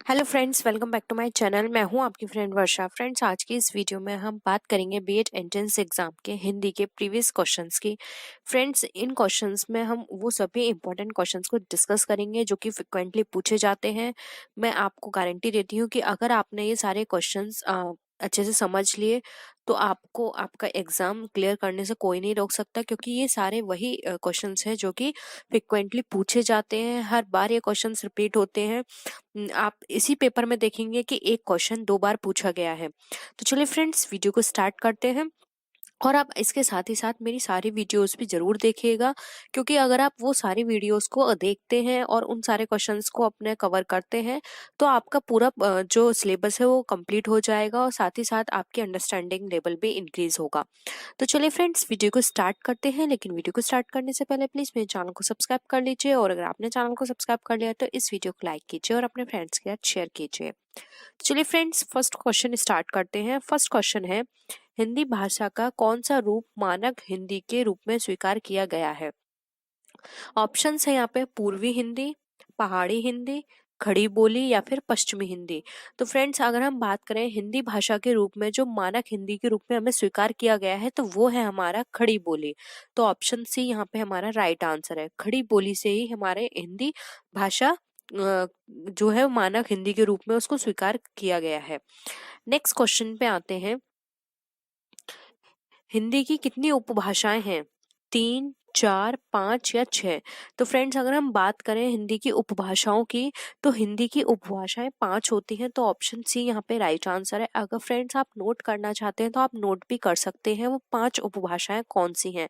Hello friends, welcome back to my channel. मैं हूं आपकी फ्रेंड वर्षा। फ्रेंड्स, आज की इस वीडियो में हम बात करेंगे बीएड एंट्रेंस एग्जाम के हिंदी के प्रीवियस क्वेश्चंस की। फ्रेंड्स, इन क्वेश्चंस में हम वो सभी इंपॉर्टेंट क्वेश्चंस को डिस्कस करेंगे जो कि फ्रिक्वेंटली पूछे जाते हैं। मैं आपको गारंटी देती हूँ कि अगर आपने ये सारे क्वेश्चंस अच्छे से समझ लिए तो आपको आपका एग्जाम क्लियर करने से कोई नहीं रोक सकता, क्योंकि ये सारे वही क्वेश्चंस हैं जो कि फ्रिक्वेंटली पूछे जाते हैं। हर बार ये क्वेश्चंस रिपीट होते हैं। आप इसी पेपर में देखेंगे कि एक क्वेश्चन 2 बार पूछा गया है। तो चलिए फ्रेंड्स, वीडियो को स्टार्ट करते हैं। और आप इसके साथ ही साथ मेरी सारी वीडियोस भी जरूर देखिएगा, क्योंकि अगर आप वो सारी वीडियोस को देखते हैं और उन सारे क्वेश्चंस को अपने कवर करते हैं तो आपका पूरा जो सिलेबस है वो कंप्लीट हो जाएगा और साथ ही साथ आपकी अंडरस्टैंडिंग लेवल भी इंक्रीज होगा। तो चलिए फ्रेंड्स, वीडियो को स्टार्ट करते हैं। लेकिन वीडियो को स्टार्ट करने से पहले प्लीज मेरे चैनल को सब्सक्राइब कर लीजिए, और अगर आपने चैनल को सब्सक्राइब कर लिया तो इस वीडियो को लाइक कीजिए और अपने फ्रेंड्स के साथ शेयर कीजिए। चलिए फ्रेंड्स, फर्स्ट क्वेश्चन स्टार्ट करते हैं। फर्स्ट क्वेश्चन है, हिंदी भाषा का कौन सा रूप मानक हिंदी के रूप में स्वीकार किया गया है? ऑप्शंस है यहाँ पे पूर्वी हिंदी, पहाड़ी हिंदी, खड़ी बोली या फिर पश्चिमी हिंदी। तो फ्रेंड्स, अगर हम बात करें हिंदी भाषा के रूप में जो मानक हिंदी के रूप में हमें स्वीकार किया गया है तो वो है हमारा खड़ी बोली। तो ऑप्शन सी यहाँ पे हमारा राइट आंसर है। खड़ी बोली से ही हमारे हिंदी भाषा जो है मानक हिंदी के रूप में उसको स्वीकार किया गया है। नेक्स्ट क्वेश्चन पे आते हैं। हिंदी की कितनी उपभाषाएं हैं? 3, 4, 5 या 6? तो फ्रेंड्स, अगर हम बात करें हिंदी की उपभाषाओं की तो हिंदी की उपभाषाएं 5 होती हैं। तो ऑप्शन सी यहाँ पे राइट आंसर है। अगर फ्रेंड्स आप नोट करना चाहते हैं तो आप नोट भी कर सकते हैं वो 5 उपभाषाएं कौन सी हैं।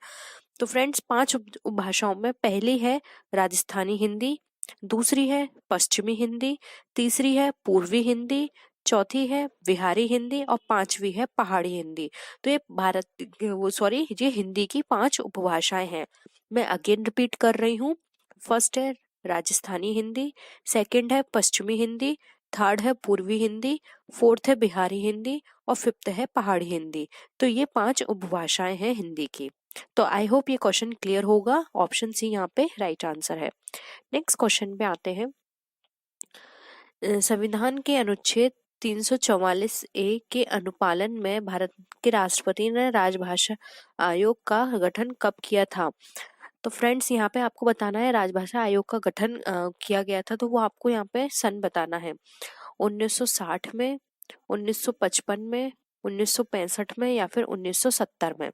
तो फ्रेंड्स, 5 उपभाषाओं में पहली है राजस्थानी हिंदी, दूसरी है पश्चिमी हिंदी, तीसरी है पूर्वी हिंदी, चौथी है बिहारी हिंदी और पांचवी है पहाड़ी हिंदी। तो ये ये हिंदी की 5 उपभाषाएं हैं। मैं अगेन रिपीट कर रही हूँ। फर्स्ट है राजस्थानी हिंदी, सेकंड है पश्चिमी हिंदी, थर्ड है पूर्वी हिंदी, फोर्थ है बिहारी हिंदी और फिफ्थ है पहाड़ी हिंदी। तो ये 5 उपभाषाएं हैं हिंदी की। तो आई होप ये क्वेश्चन क्लियर होगा। ऑप्शन सी यहाँ पे राइट आंसर है। नेक्स्ट क्वेश्चन पे आते हैं। संविधान के अनुच्छेद 344 ए के अनुपालन में भारत के राष्ट्रपति ने राजभाषा आयोग का गठन कब किया था? तो फ्रेंड्स, यहाँ पे आपको बताना है राजभाषा आयोग का गठन किया गया था, तो वो आपको यहाँ पे सन बताना है। 1960 में, 1955 में, 1965 में या फिर 1970 में।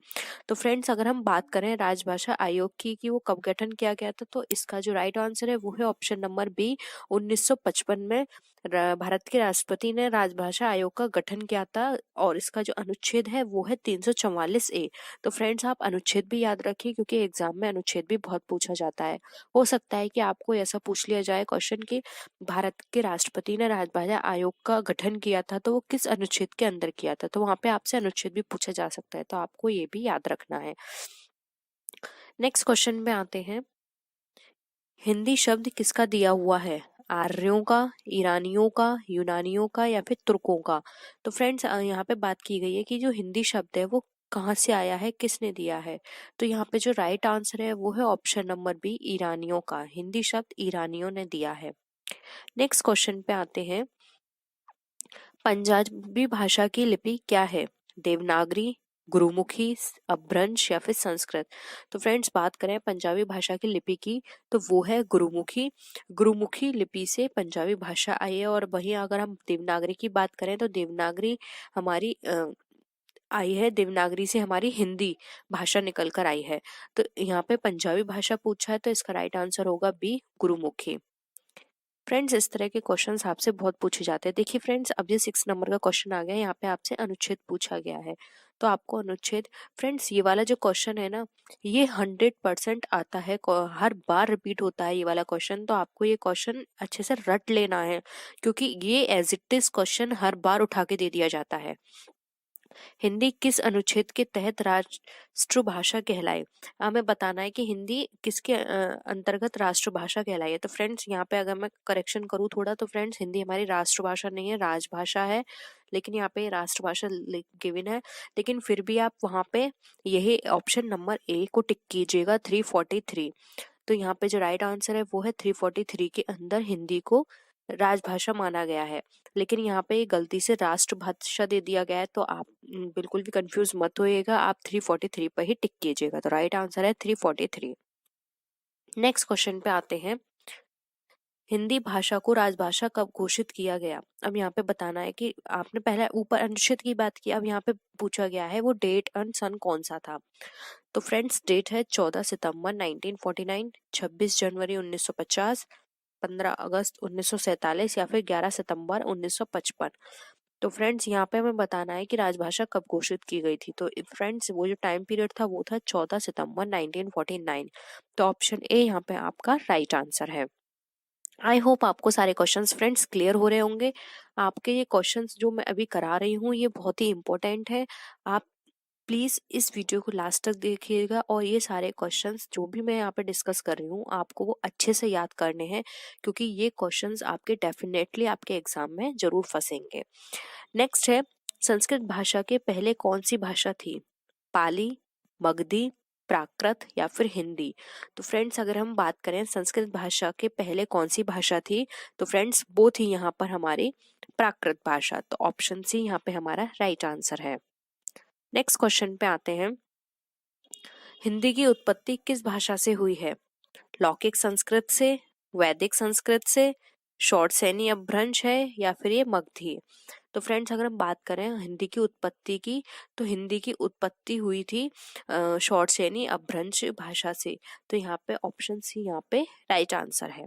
तो फ्रेंड्स, अगर हम बात करें राजभाषा आयोग की कि वो कब गठन किया गया था, तो इसका जो राइट आंसर है वो है ऑप्शन नंबर बी, 1955 में भारत के राष्ट्रपति ने राजभाषा आयोग का गठन किया था। और इसका जो अनुच्छेद है वो है 344 ए। तो फ्रेंड्स, आप अनुच्छेद भी याद रखिए, क्योंकि एग्जाम में अनुच्छेद भी बहुत पूछा जाता है। हो सकता है कि आपको ऐसा पूछ लिया जाए क्वेश्चन कि भारत के राष्ट्रपति ने राजभाषा आयोग का गठन किया था तो वो किस अनुच्छेद के अंदर किया था। तो वहां पे आपसे अनुच्छेद भी पूछा जा सकता है, तो आपको ये भी याद रखना है। नेक्स्ट क्वेश्चन में आते हैं। हिंदी शब्द किसका दिया हुआ है? आर्यों का, ईरानियों का, यूनानियों का या फिर तुर्कों का? तो फ्रेंड्स, यहाँ पे बात की गई है कि जो हिंदी शब्द है वो कहाँ से आया है, किसने दिया है। तो यहाँ पे जो राइट आंसर है वो है ऑप्शन नंबर बी, ईरानियों का। हिंदी शब्द ईरानियों ने दिया है। नेक्स्ट क्वेश्चन पे आते हैं। पंजाबी भाषा की लिपि क्या है? देवनागरी, गुरुमुखी, अपभ्रंश या फिर संस्कृत? तो फ्रेंड्स, बात करें पंजाबी भाषा की लिपि की तो वो है गुरुमुखी। गुरुमुखी लिपि से पंजाबी भाषा आई है। और वहीं अगर हम देवनागरी की बात करें तो देवनागरी हमारी आई है। देवनागरी से हमारी हिंदी भाषा निकल कर आई है। तो यहाँ पे पंजाबी भाषा पूछा है तो इसका राइट आंसर होगा बी, गुरुमुखी। फ्रेंड्स, इस तरह के क्वेश्चंस आपसे बहुत पूछे जाते हैं। देखिए फ्रेंड्स, अब ये 6 नंबर का क्वेश्चन आ गया। यहाँ पे आपसे अनुच्छेद पूछा गया है, तो आपको अनुच्छेद, फ्रेंड्स ये वाला जो क्वेश्चन है ना, ये 100% आता है, हर बार रिपीट होता है ये वाला क्वेश्चन। तो आपको ये क्वेश्चन अच्छे से रट लेना है, क्योंकि ये एज इट इज क्वेश्चन हर बार उठा के दे दिया जाता है। हिंदी किस अनुच्छेद के तहत राष्ट्रभाषा कहलाई? हमें बताना है कि हिंदी किसके अंतर्गत राष्ट्रभाषा कहलाई है। तो फ्रेंड्स, यहाँ पे अगर मैं करेक्शन करूँ थोड़ा, तो फ्रेंड्स हिंदी हमारी राष्ट्रभाषा नहीं है, राजभाषा है। लेकिन यहाँ पे राष्ट्रभाषा गिवन है, लेकिन फिर भी आप वहाँ पे यही ऑप्शन नंबर ए को टिक कीजिएगा, 343। तो यहाँ पे जो राइट आंसर है वो है 343 के अंदर हिंदी को राजभाषा माना गया है, लेकिन यहाँ पे गलती से राष्ट्रभाषा दे दिया गया है, तो आप बिल्कुल भी कंफ्यूज मत होइएगा, आप 343 पर ही टिक कीजिएगा। तो राइट आंसर है 343। नेक्स्ट क्वेश्चन पे आते हैं, हिंदी भाषा को राजभाषा कब घोषित किया गया। अब यहाँ पे बताना है कि आपने पहले ऊपर अनुच्छेद की बात की, अब यहाँ पे पूछा गया है वो डेट एंड सन कौन सा था। तो फ्रेंड्स डेट है 14 सितंबर 1949, 26 जनवरी 1950, 15 अगस्त 1947 या फिर 11 सितंबर 1955। तो फ्रेंड्स यहाँ पे हमें बताना है कि राजभाषा कब घोषित की गई थी। तो फ्रेंड्स वो जो टाइम पीरियड था वो था 14 सितंबर 1949। तो ऑप्शन ए यहाँ पे आपका राइट आंसर है। आई होप आपको सारे क्वेश्चंस फ्रेंड्स क्लियर हो रहे होंगे। आपके ये क्वेश्चंस जो मैं अभी करा रही हूँ ये बहुत ही इंपॉर्टेंट है। आप प्लीज इस वीडियो को लास्ट तक देखिएगा और ये सारे क्वेश्चंस जो भी मैं यहाँ पे डिस्कस कर रही हूँ आपको वो अच्छे से याद करने हैं, क्योंकि ये क्वेश्चंस आपके डेफिनेटली आपके एग्जाम में जरूर फंसेंगे। नेक्स्ट है, संस्कृत भाषा के पहले कौन सी भाषा थी। पाली, मगधी, प्राकृत या फिर हिंदी। तो फ्रेंड्स अगर हम बात करें संस्कृत भाषा के पहले कौन सी भाषा थी, तो फ्रेंड्स वो थी यहाँ पर हमारी प्राकृत भाषा। तो ऑप्शन सी यहाँ पे हमारा राइट आंसर है। नेक्स्ट क्वेश्चन पे आते हैं, हिंदी की उत्पत्ति किस भाषा से हुई है। लौकिक संस्कृत से, वैदिक संस्कृत से, शॉर्टसेनी अपभ्रंश है या फिर ये मगधी। तो फ्रेंड्स अगर हम बात करें हिंदी की उत्पत्ति की, तो हिंदी की उत्पत्ति हुई थी शॉर्टसेनी अपभ्रंश भाषा से। तो यहाँ पे ऑप्शन सी यहाँ पे राइट आंसर है।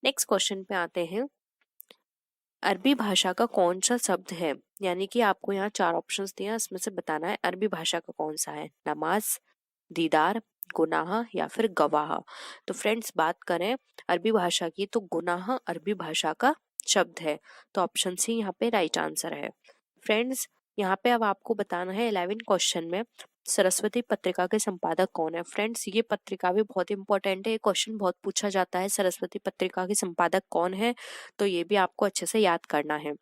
नेक्स्ट क्वेश्चन पे आते हैं, अरबी भाषा का कौन सा शब्द है। यानी कि आपको यहाँ 4 ऑप्शंस दिए हैं, इसमें से बताना है अरबी भाषा का कौन सा है। नमाज, दीदार, गुनाह या फिर गवाह। तो फ्रेंड्स बात करें अरबी भाषा की, तो गुनाह अरबी भाषा का शब्द है। तो ऑप्शन सी यहाँ पे राइट आंसर है। फ्रेंड्स यहाँ पे अब आपको बताना है 11 क्वेश्चन में सरस्वती पत्रिका के संपादक कौन है। फ्रेंड्स ये पत्रिका भी बहुत इंपॉर्टेंट है, ये क्वेश्चन बहुत पूछा जाता है, सरस्वती पत्रिका के संपादक कौन है। तो ये भी आपको अच्छे से याद करना है।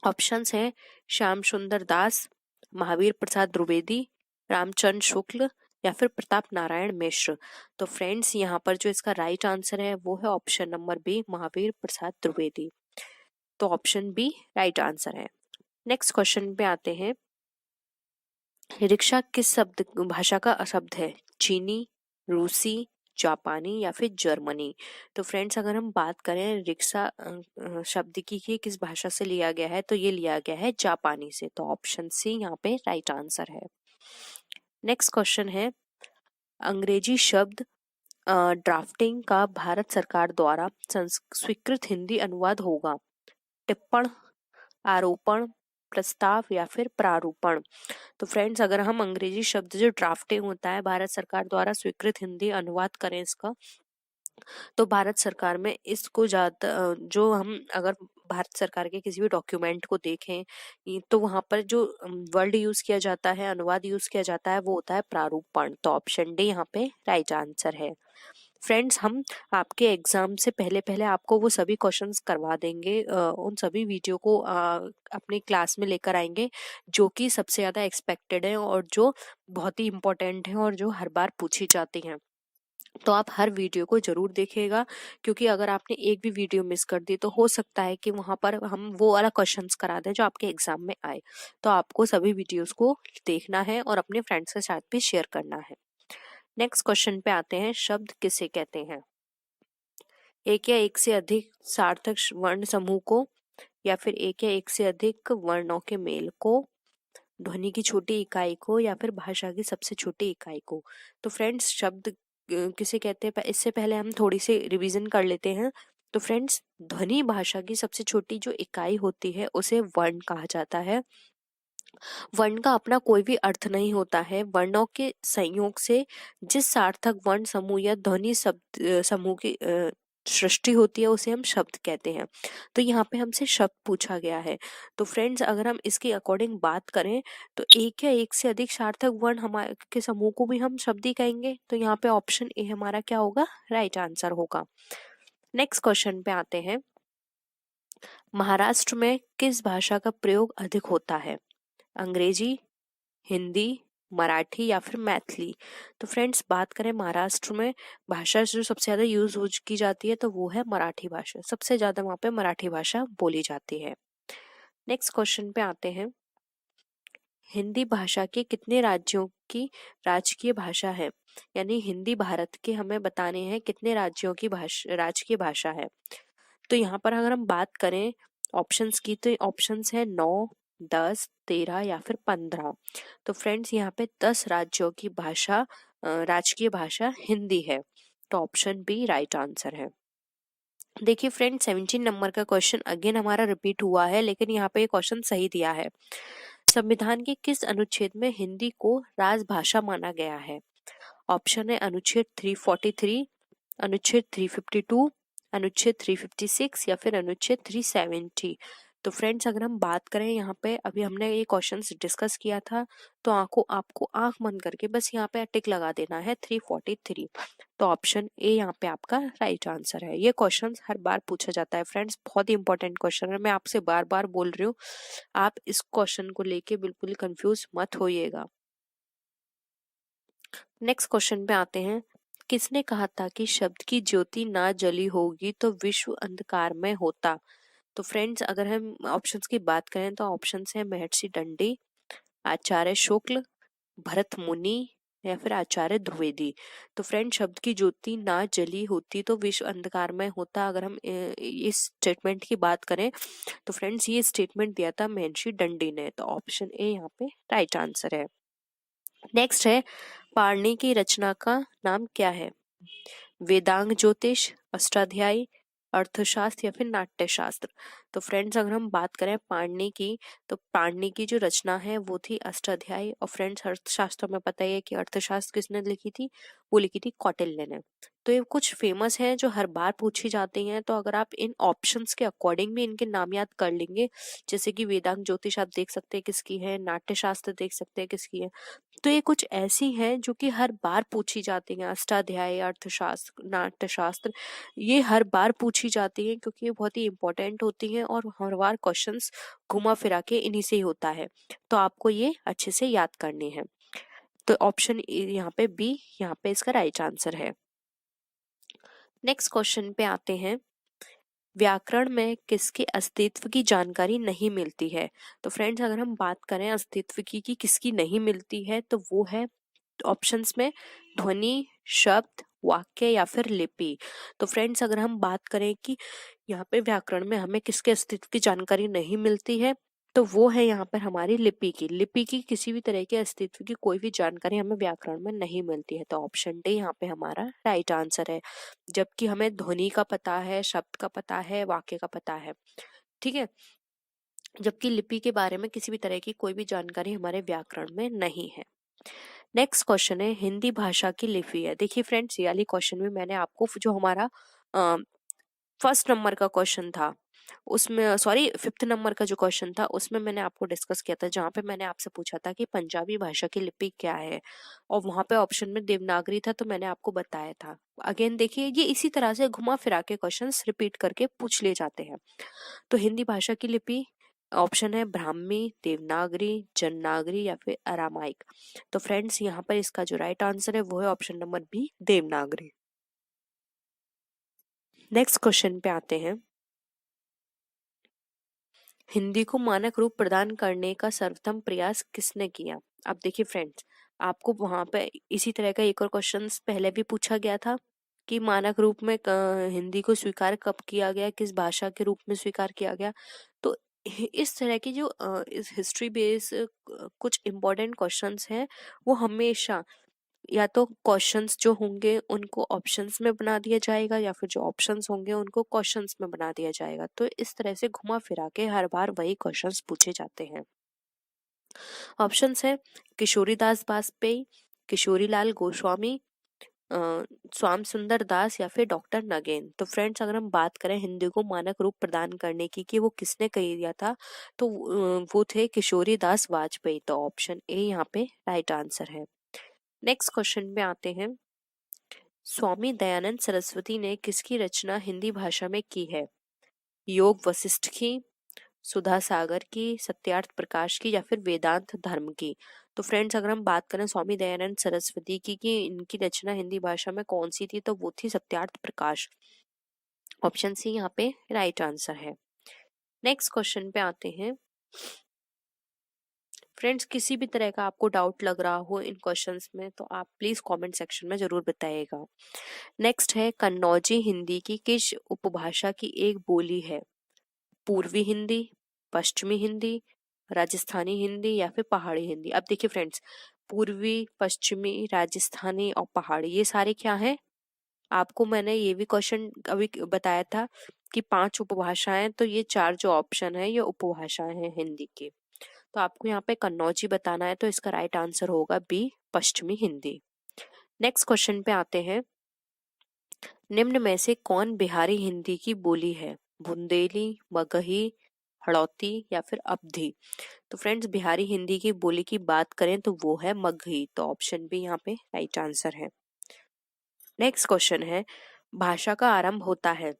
ऑप्शंस है श्याम सुंदर दास, महावीर प्रसाद द्विवेदी, रामचंद्र शुक्ल या फिर प्रताप नारायण मिश्र। तो फ्रेंड्स यहाँ पर जो इसका राइट आंसर है वो है option number B, Mahavir Prasad Dwivedi. तो ऑप्शन बी राइट आंसर है। नेक्स्ट क्वेश्चन पे आते हैं, रिक्शा किस शब्द भाषा का शब्द है। चीनी, रूसी, जापानी या फिर जर्मनी। तो फ्रेंड्स अगर हम बात करें रिक्शा शब्द की किस भाषा से लिया गया है, तो ये लिया गया है जापानी से। तो ऑप्शन सी यहाँ पे राइट आंसर है। नेक्स्ट क्वेश्चन है, अंग्रेजी शब्द ड्राफ्टिंग का भारत सरकार द्वारा स्वीकृत हिंदी अनुवाद होगा। टिप्पण, आरोपण, प्रस्ताव या फिर प्रारूपण। तो फ्रेंड्स अगर हम अंग्रेजी शब्द जो ड्राफ्टिंग होता है भारत सरकार द्वारा स्वीकृत हिंदी अनुवाद करें इसका, तो भारत सरकार में इसको ज्यादा जो हम अगर भारत सरकार के किसी भी डॉक्यूमेंट को देखें तो वहां पर जो वर्ड यूज किया जाता है, अनुवाद यूज किया जाता है, वो होता है प्रारूपण। तो ऑप्शन डी यहाँ पे राइट आंसर है। फ्रेंड्स हम आपके एग्जाम से पहले पहले आपको वो सभी क्वेश्चंस करवा देंगे, उन सभी वीडियो को अपनी क्लास में लेकर आएंगे जो कि सबसे ज़्यादा एक्सपेक्टेड है और जो बहुत ही इम्पोर्टेंट है और जो हर बार पूछी जाती हैं। तो आप हर वीडियो को जरूर देखिएगा, क्योंकि अगर आपने एक भी वीडियो मिस कर दी तो हो सकता है कि वहां पर हम वो वाला क्वेश्चंस करा दें जो आपके एग्जाम में आए। तो आपको सभी वीडियोस को देखना है और अपने फ्रेंड्स के साथ भी शेयर करना है। नेक्स्ट क्वेश्चन पे आते हैं, शब्द किसे कहते हैं। एक या एक से अधिक सार्थक वर्ण समूह को, या फिर एक या एक से अधिक वर्णों के मेल को, ध्वनि की छोटी इकाई को, या फिर भाषा की सबसे छोटी इकाई को। तो फ्रेंड्स शब्द किसे कहते हैं इससे पहले हम थोड़ी सी रिवीजन कर लेते हैं। तो फ्रेंड्स ध्वनि भाषा की सबसे छोटी जो इकाई होती है उसे वर्ण कहा जाता है। वर्ण का अपना कोई भी अर्थ नहीं होता है, वर्णों के संयोग से जिस सार्थक वर्ण समूह या ध्वनि शब्द समूह की सृष्टि होती है उसे हम शब्द कहते हैं। तो यहाँ पे हमसे शब्द पूछा गया है। तो फ्रेंड्स अगर हम इसके अकॉर्डिंग बात करें तो एक या एक से अधिक सार्थक वर्ण हमारे के समूह को भी हम शब्द ही कहेंगे। तो यहाँ पे ऑप्शन ए हमारा क्या होगा, राइट आंसर होगा। नेक्स्ट क्वेश्चन पे आते हैं, महाराष्ट्र में किस भाषा का प्रयोग अधिक होता है। अंग्रेजी, हिंदी, मराठी या फिर मैथिली। तो फ्रेंड्स बात करें महाराष्ट्र में भाषा जो सबसे ज्यादा यूज की जाती है तो वो है मराठी भाषा, सबसे ज्यादा वहाँ पे मराठी भाषा बोली जाती है। नेक्स्ट क्वेश्चन पे आते हैं, हिंदी भाषा के कितने राज्यों की राजकीय भाषा है? यानी हिंदी भारत के हमें बताने हैं कितने राज्यों की भाषा राजकीय भाषा है। तो यहाँ पर अगर हम बात करें ऑप्शंस की तो ऑप्शंस है 9, 10, 13 या फिर 15। तो फ्रेंड्स यहाँ पे 10 राज्यों की भाषा राजकीय भाषा हिंदी है। तो ऑप्शन बी राइट आंसर है। देखिए फ्रेंड 17 नंबर का क्वेश्चन अगेन हमारा रिपीट हुआ है, लेकिन यहाँ पे क्वेश्चन सही दिया है। संविधान के किस अनुच्छेद में हिंदी को राजभाषा माना गया है? ऑप्शन है अनुच्छेद 343, अनुच्छेद 352, अनुच्छेद 356 या फिर अनुच्छेद 370। तो फ्रेंड्स अगर हम बात करें यहाँ पे, अभी हमने ये क्वेश्चंस डिस्कस किया था, तो आपको आंख बंद करके बस यहाँ पे टिक लगा देना है 343। तो ऑप्शन ए यहाँ पे आपका राइट आंसर है। ये क्वेश्चंस हर बार पूछा जाता है फ्रेंड्स, बहुत ही इंपॉर्टेंट क्वेश्चन है, मैं आपसे बार बार बोल रही हूँ, आप इस क्वेश्चन को लेके बिल्कुल कंफ्यूज मत होइएगा। नेक्स्ट क्वेश्चन पे आते हैं, किसने कहा था कि शब्द की ज्योति ना जली होगी तो विश्व अंधकार में होता? तो फ्रेंड्स अगर हम ऑप्शंस की बात करें तो ऑप्शंस है महर्षि दंडी, आचार्य शुक्ल, भरत मुनि या फिर आचार्य द्विवेदी। तो फ्रेंड शब्द की ज्योति ना जली होती तो विश्व अंधकार में होता, अगर हम इस स्टेटमेंट की बात करें तो फ्रेंड्स ये स्टेटमेंट दिया था महर्षि दंडी ने। तो ऑप्शन ए यहाँ पे राइट आंसर है। नेक्स्ट है, पाणिनि की रचना का नाम क्या है? वेदांग ज्योतिष, अष्टाध्यायी, अर्थशास्त्र या फिर नाट्यशास्त्र। तो फ्रेंड्स अगर हम बात करें पाणिनि की, तो पाणिनि की जो रचना है वो थी अष्टाध्यायी। और फ्रेंड्स अर्थशास्त्र में पता ही है कि अर्थशास्त्र किसने लिखी थी, वो लिखी थी कौटिल्य ने। तो ये कुछ फेमस है जो हर बार पूछी जाती हैं। तो अगर आप इन ऑप्शंस के अकॉर्डिंग भी इनके नाम याद कर लेंगे, जैसे कि वेदांग ज्योतिष आप देख सकते हैं किसकी है, नाट्यशास्त्र देख सकते हैं किसकी है, तो ये कुछ ऐसी हैं जो कि हर बार पूछी जाती हैं। अष्टाध्यायी, अर्थशास्त्र, नाट्यशास्त्र, ये हर बार पूछी जाती हैं क्योंकि ये बहुत ही इंपॉर्टेंट होती हैं और हर बार क्वेश्चंस घुमा फिरा के इन्हीं से ही होता है। तो आपको ये अच्छे से याद करनी है। तो ऑप्शन यहाँ पे बी यहाँ पे इसका राइट आंसर है। नेक्स्ट क्वेश्चन पे आते हैं, व्याकरण में किसके अस्तित्व की जानकारी नहीं मिलती है? तो फ्रेंड्स अगर हम बात करें अस्तित्व की कि किसकी नहीं मिलती है तो वो है ऑप्शंस में ध्वनि, शब्द, वाक्य या फिर लिपि। तो फ्रेंड्स अगर हम बात करें कि यहाँ पे व्याकरण में हमें किसके अस्तित्व की जानकारी नहीं मिलती है तो वो है यहाँ पर हमारी लिपि की। लिपि की किसी भी तरह के अस्तित्व की कोई भी जानकारी हमें व्याकरण में नहीं मिलती है। तो ऑप्शन डी यहाँ पे हमारा राइट आंसर है। जबकि हमें ध्वनि का पता है, शब्द का पता है, वाक्य का पता है, ठीक है, जबकि लिपि के बारे में किसी भी तरह की कोई भी जानकारी हमारे व्याकरण में नहीं है। नेक्स्ट क्वेश्चन है, हिंदी भाषा की लिपि है। देखिए फ्रेंड्स ये वाली क्वेश्चन में मैंने आपको जो हमारा फर्स्ट नंबर का क्वेश्चन था उसमें, सॉरी 5th नंबर का जो क्वेश्चन था उसमें मैंने आपको डिस्कस किया था, जहाँ पे मैंने आपसे पूछा था कि पंजाबी भाषा की लिपि क्या है, और वहां पे ऑप्शन में देवनागरी था, तो मैंने आपको बताया था। अगेन देखिए ये इसी तरह से घुमा फिरा के क्वेश्चंस रिपीट करके पूछ लिए जाते हैं। तो हिंदी भाषा की लिपि ऑप्शन है ब्राह्मी, देवनागरी, जननागरी या फिर अरामाइक। तो फ्रेंड्स यहाँ पर इसका जो राइट आंसर है वो है option number B, Devanagari. Next question पे आते हैं, हिंदी को मानक रूप प्रदान करने का सर्वप्रथम प्रयास किसने किया? अब देखिए फ्रेंड्स आपको वहां पे इसी तरह का एक और क्वेश्चन पहले भी पूछा गया था कि मानक रूप में हिंदी को स्वीकार कब किया गया, किस भाषा के रूप में स्वीकार किया गया। तो इस तरह की जो इस हिस्ट्री बेस कुछ इम्पोर्टेंट क्वेश्चंस हैं वो हमेशा या तो क्वेश्चंस जो होंगे उनको ऑप्शंस में बना दिया जाएगा या फिर जो ऑप्शंस होंगे उनको क्वेश्चंस में बना दिया जाएगा। तो इस तरह से घुमा फिरा के हर बार वही क्वेश्चंस पूछे जाते हैं। ऑप्शंस है किशोरीदास बाजपेयी, किशोरीलाल गोस्वामी, स्वाम सुंदर दास या फिर डॉक्टर नगेन। तो फ्रेंड्स अगर हम बात करें हिंदी को मानक रूप प्रदान करने की कि वो किसने कह दिया था, तो वो थे किशोरी दास वाजपेयी। तो ऑप्शन ए यहाँ पे राइट आंसर है। नेक्स्ट क्वेश्चन पे आते हैं, स्वामी दयानंद सरस्वती ने किसकी रचना हिंदी भाषा में की है? योग वशिष्ठ की, सुधा सागर की, सत्यार्थ प्रकाश की या फिर वेदांत धर्म की। तो फ्रेंड्स अगर हम बात करें स्वामी दयानंद सरस्वती की कि इनकी रचना हिंदी भाषा में कौन सी थी, तो वो थी सत्यार्थ प्रकाश। ऑप्शन सी यहाँ पे राइट आंसर है। नेक्स्ट क्वेश्चन पे आते हैं। फ्रेंड्स किसी भी तरह का आपको डाउट लग रहा हो इन क्वेश्चंस में तो आप प्लीज कमेंट सेक्शन में जरूर बताइएगा। नेक्स्ट है, कन्नौजी हिंदी की किस उपभाषा की एक बोली है? पूर्वी हिंदी, पश्चिमी हिंदी, राजस्थानी हिंदी या फिर पहाड़ी हिंदी। अब देखिए फ्रेंड्स, पूर्वी, पश्चिमी, राजस्थानी और पहाड़ी ये सारे क्या हैं? आपको मैंने ये भी क्वेश्चन अभी बताया था कि 5 उपभाषाएं, तो ये 4 जो ऑप्शन है ये उपभाषाएं हैं हिंदी की। तो आपको यहाँ पे कन्नौजी बताना है, तो इसका राइट आंसर होगा बी, पश्चिमी हिंदी। नेक्स्ट क्वेश्चन पे आते हैं। निम्न में से कौन बिहारी हिंदी की बोली है? बुंदेली, मगही, हड़ौती या फिर अवधी। तो फ्रेंड्स बिहारी हिंदी की बोली की बात करें तो वो है मगही, तो ऑप्शन बी यहाँ पे राइट आंसर है। नेक्स्ट क्वेश्चन है, भाषा का आरंभ होता है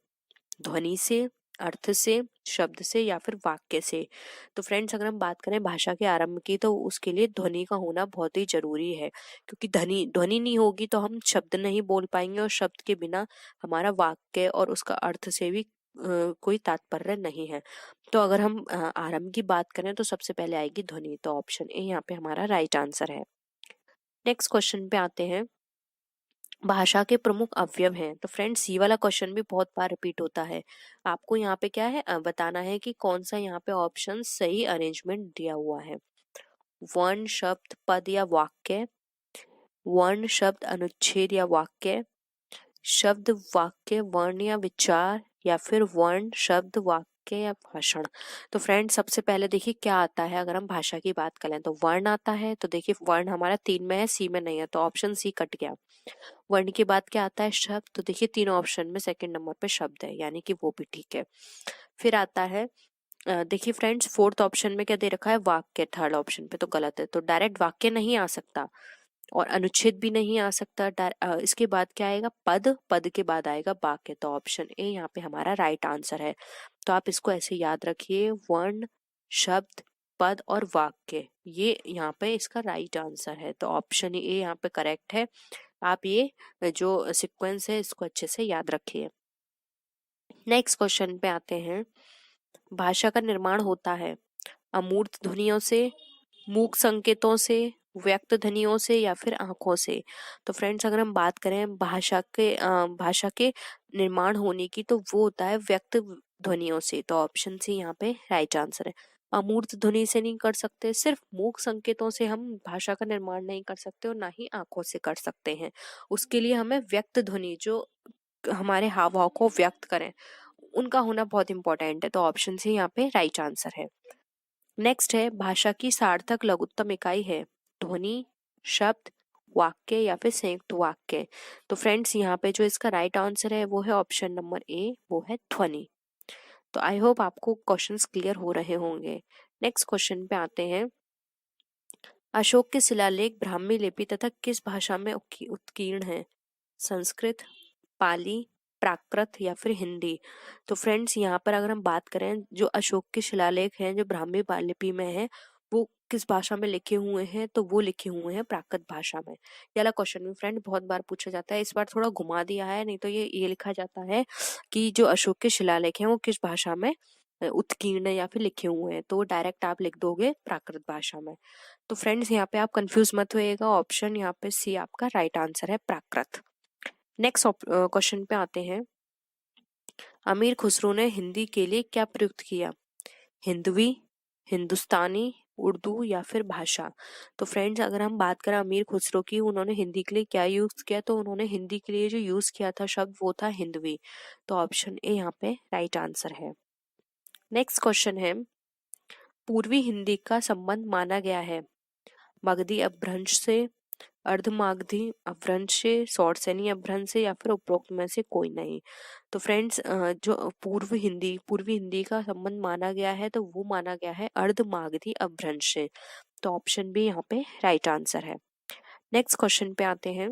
ध्वनि से, अर्थ से, शब्द से या फिर वाक्य से। तो फ्रेंड्स अगर हम बात करें भाषा के आरंभ की, तो उसके लिए ध्वनि का होना बहुत ही जरूरी है, क्योंकि ध्वनि ध्वनि नहीं होगी तो हम शब्द नहीं बोल पाएंगे, और शब्द के बिना हमारा वाक्य और उसका अर्थ से भी कोई तात्पर्य नहीं है। तो अगर हम आरंभ की बात करें तो सबसे पहले आएगी ध्वनि, तो ऑप्शन ए यहाँ पे हमारा राइट आंसर है। नेक्स्ट क्वेश्चन पे आते हैं। भाषा के प्रमुख अवयव हैं। तो फ्रेंड्स ये वाला क्वेश्चन भी बहुत बार रिपीट होता है। आपको यहाँ पे क्या है बताना है कि कौन सा यहाँ पे ऑप्शन सही अरेंजमेंट दिया हुआ है। वर्ण, शब्द, पद या वाक्य, वर्ण, शब्द, अनुच्छेद या वाक्य, शब्द, वाक्य, वर्ण या विचार, या फिर वर्ण, शब्द, वाक्य या भाषण। तो फ्रेंड्स सबसे पहले देखिए क्या आता है। अगर हम भाषा की बात करें तो वर्ण आता है, तो देखिए वर्ण हमारा 3 में है, सी में नहीं है, तो ऑप्शन सी कट गया। वर्ण के बाद क्या आता है? शब्द। तो देखिए 3 ऑप्शन में सेकंड नंबर पे शब्द है, यानी कि वो भी ठीक है। फिर आता है देखिए फ्रेंड्स फोर्थ ऑप्शन में क्या दे रखा है? वाक्य। थर्ड ऑप्शन पे तो गलत है, तो डायरेक्ट वाक्य नहीं आ सकता और अनुच्छेद भी नहीं आ सकता। इसके बाद क्या आएगा? पद। पद के बाद आएगा वाक्य, तो ऑप्शन ए यहाँ पे हमारा राइट आंसर है। तो आप इसको ऐसे याद रखिए, वर्ण, शब्द, पद और वाक्य, ये यहाँ पे इसका राइट आंसर है। तो ऑप्शन ए यहाँ पे करेक्ट है। आप ये जो सीक्वेंस है इसको अच्छे से याद रखिए। नेक्स्ट क्वेश्चन पे आते हैं। भाषा का निर्माण होता है अमूर्त ध्वनियों से, मूक संकेतों से, व्यक्त ध्वनियों से या फिर आंखों से। तो फ्रेंड्स अगर हम बात करें भाषा के निर्माण होने की, तो वो होता है व्यक्त ध्वनियों से, तो ऑप्शन सी यहाँ पे राइट आंसर है। अमूर्त ध्वनि से नहीं कर सकते, सिर्फ मूक संकेतों से हम भाषा का निर्माण नहीं कर सकते और ना ही आंखों से कर सकते हैं। उसके लिए हमें व्यक्त ध्वनि, जो हमारे हाव भाव को व्यक्त करें, उनका होना बहुत इंपॉर्टेंट है, तो ऑप्शन सी यहाँ पे राइट आंसर है। नेक्स्ट है, भाषा की सार्थक लघुत्तम इकाई है ध्वनि, शब्द, वाक्य या फिर संयुक्त वाक्य। तो फ्रेंड्स यहाँ पे जो इसका राइट आंसर है वो है ऑप्शन नंबर ए, वो है ध्वनि। तो आई होप आपको क्वेश्चंस क्लियर हो रहे होंगे। नेक्स्ट क्वेश्चन पे आते हैं। अशोक के शिलालेख ब्राह्मी लिपि तथा किस भाषा में उत्कीर्ण है? संस्कृत, पाली, प्राकृत या फिर हिंदी। तो फ्रेंड्स यहाँ पर अगर हम बात करें, जो अशोक के शिलालेख हैं जो ब्राह्मी लिपि में है, वो किस भाषा में लिखे हुए हैं? तो वो लिखे हुए हैं प्राकृत भाषा में। ये वाला क्वेश्चन भी फ्रेंड बहुत बार पूछा जाता है, इस बार थोड़ा घुमा दिया है, नहीं तो ये लिखा जाता है कि जो अशोक के शिलालेख हैं वो किस भाषा में उत्कीर्ण या फिर लिखे हुए हैं, तो डायरेक्ट आप लिख दोगे प्राकृत भाषा में। तो फ्रेंड्स यहाँ पे आप कंफ्यूज मत होइएगा, ऑप्शन यहाँ पे सी आपका राइट आंसर है, प्राकृत। नेक्स्ट क्वेश्चन पे आते हैं। अमीर खुसरो ने हिंदी के लिए क्या प्रयुक्त किया? हिंदवी, हिंदुस्तानी, उर्दू या फिर भाषा। तो फ्रेंड्स अगर हम बात करें अमीर खुसरो की, उन्होंने हिंदी के लिए क्या यूज किया, तो उन्होंने हिंदी के लिए जो यूज किया था शब्द वो था हिंदवी, तो ऑप्शन ए यहाँ पे राइट आंसर है। नेक्स्ट क्वेश्चन है, पूर्वी हिंदी का संबंध माना गया है मगधी अपभ्रंश से, अर्धमागधी अपभ्रंश से, शॉर्टसेनी अपभ्रंश से या फिर उपरोक्त में से कोई नहीं। तो फ्रेंड्स जो पूर्वी हिंदी का संबंध माना गया है, तो वो माना गया है अर्धमागधी अपभ्रंश से, तो ऑप्शन बी यहाँ पे राइट आंसर है। नेक्स्ट क्वेश्चन पे आते हैं।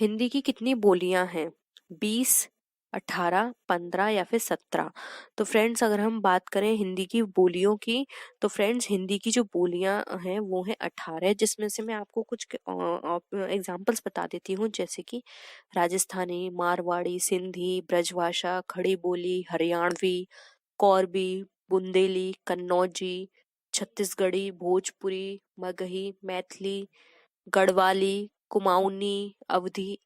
हिंदी की कितनी बोलियां हैं? 20, 18, 15 या फिर 17। तो फ्रेंड्स अगर हम बात करें हिंदी की बोलियों की, तो फ्रेंड्स हिंदी की जो बोलियां हैं वो हैं 18, जिसमें से मैं आपको कुछ एग्जाम्पल्स बता देती हूँ, जैसे कि राजस्थानी, मारवाड़ी, सिंधी, ब्रजभाषा, खड़ी बोली, हरियाणवी, कौरबी, बुंदेली, कन्नौजी, छत्तीसगढ़ी, भोजपुरी, मगही, मैथिली, गढ़वाली, कुमाऊनी, अवधी।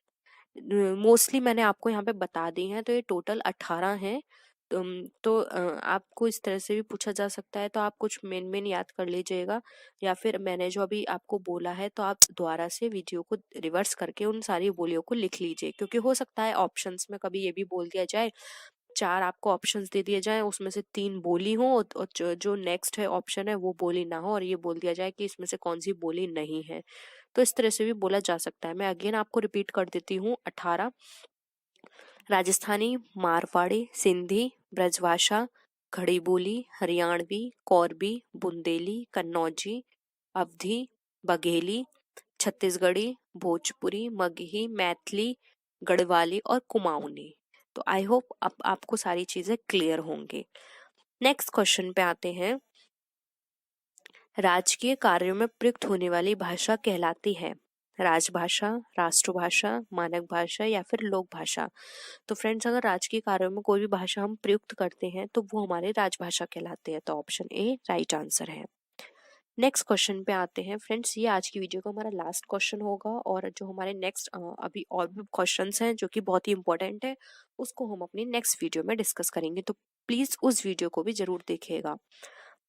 मोस्टली मैंने आपको यहाँ पे बता दी हैं, तो ये टोटल 18 हैं। आपको इस तरह से भी पूछा जा सकता है, तो आप कुछ मेन मेन याद कर लीजिएगा, या फिर मैंने जो अभी आपको बोला है तो आप दोबारा से वीडियो को रिवर्स करके उन सारी बोलियों को लिख लीजिए, क्योंकि हो सकता है ऑप्शंस में कभी ये भी बोल दिया जाए, 4 आपको ऑप्शंस दे दिए जाए, उसमें से 3 बोली हो और जो नेक्स्ट है ऑप्शन है वो बोली ना हो, और ये बोल दिया जाए कि इसमें से कौन सी बोली नहीं है। तो इस तरह से भी बोला जा सकता है। मैं अगेन आपको रिपीट कर देती हूँ। 18 राजस्थानी, मारवाड़ी, सिंधी, ब्रजभाषा, खड़ी बोली, हरियाणवी, कौरबी, बुंदेली, कन्नौजी, अवधी, बघेली, छत्तीसगढ़ी, भोजपुरी, मगही, मैथिली, गढ़वाली और कुमाऊनी। तो आई होप अब आपको सारी चीजें क्लियर होंगी। नेक्स्ट क्वेश्चन पे आते हैं। राजकीय कार्यों में प्रयुक्त होने वाली भाषा कहलाती है राजभाषा, राष्ट्रभाषा, मानक भाषा या फिर लोक भाषा। तो फ्रेंड्स अगर राजकीय कार्यों में कोई भी भाषा हम प्रयुक्त करते हैं तो वो हमारे राजभाषा कहलाते हैं। तो ऑप्शन ए राइट आंसर है। नेक्स्ट क्वेश्चन पे आते हैं फ्रेंड्स। ये आज की वीडियो का हमारा लास्ट क्वेश्चन होगा, और जो हमारे नेक्स्ट अभी और भी क्वेश्चंस हैं जो कि बहुत ही इंपॉर्टेंट है, उसको हम अपनी नेक्स्ट वीडियो में डिस्कस करेंगे। तो प्लीज उस वीडियो को भी जरूर देखिएगा।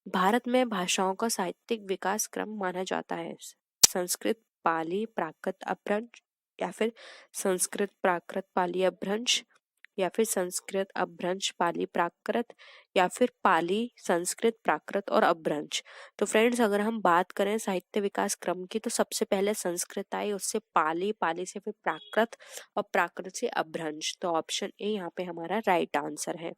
भारत में भाषाओं का साहित्यिक विकास क्रम माना जाता है संस्कृत, पाली, प्राकृत, अपभ्रंश, या फिर संस्कृत, प्राकृत, पाली, अपभ्रंश, या फिर संस्कृत, अपभ्रंश, पाली, प्राकृत, या फिर पाली, संस्कृत, प्राकृत और अपभ्रंश। तो फ्रेंड्स अगर हम बात करें साहित्य विकास क्रम की, तो सबसे पहले संस्कृत आई, उससे पाली, पाली से फिर प्राकृत और प्राकृत से अपभ्रंश। तो ऑप्शन ए यहाँ पे हमारा राइट आंसर है।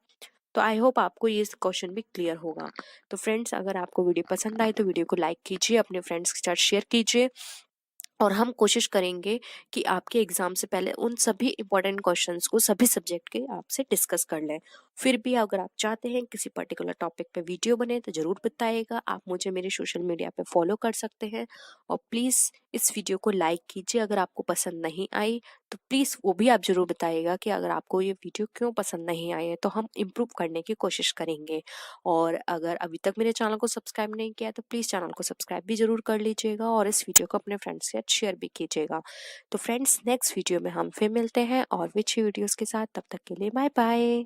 तो आई होप आपको ये क्वेश्चन भी क्लियर होगा। तो फ्रेंड्स अगर आपको वीडियो पसंद आए तो वीडियो को लाइक कीजिए, अपने फ्रेंड्स के साथ शेयर कीजिए, और हम कोशिश करेंगे कि आपके एग्जाम से पहले उन सभी इंपॉर्टेंट क्वेश्चंस को सभी सब्जेक्ट के आपसे डिस्कस कर लें। फिर भी अगर आप चाहते हैं किसी पर्टिकुलर टॉपिक पे वीडियो बने तो जरूर बताइएगा। आप मुझे मेरे सोशल मीडिया पे फॉलो कर सकते हैं, और प्लीज इस वीडियो को लाइक कीजिए। अगर आपको पसंद नहीं आई तो प्लीज वो भी आप जरूर बताइएगा कि अगर आपको ये वीडियो क्यों पसंद नहीं आई है, तो हम इम्प्रूव करने की कोशिश करेंगे। और अगर अभी तक मेरे चैनल को सब्सक्राइब नहीं किया तो प्लीज चैनल को सब्सक्राइब भी जरूर कर लीजिएगा, और इस वीडियो को अपने फ्रेंड्स के साथ शेयर भी कीजिएगा। तो फ्रेंड्स नेक्स्ट वीडियो में हम फिर मिलते हैं और भी अच्छी वीडियोस के साथ। तब तक के लिए बाय बाय।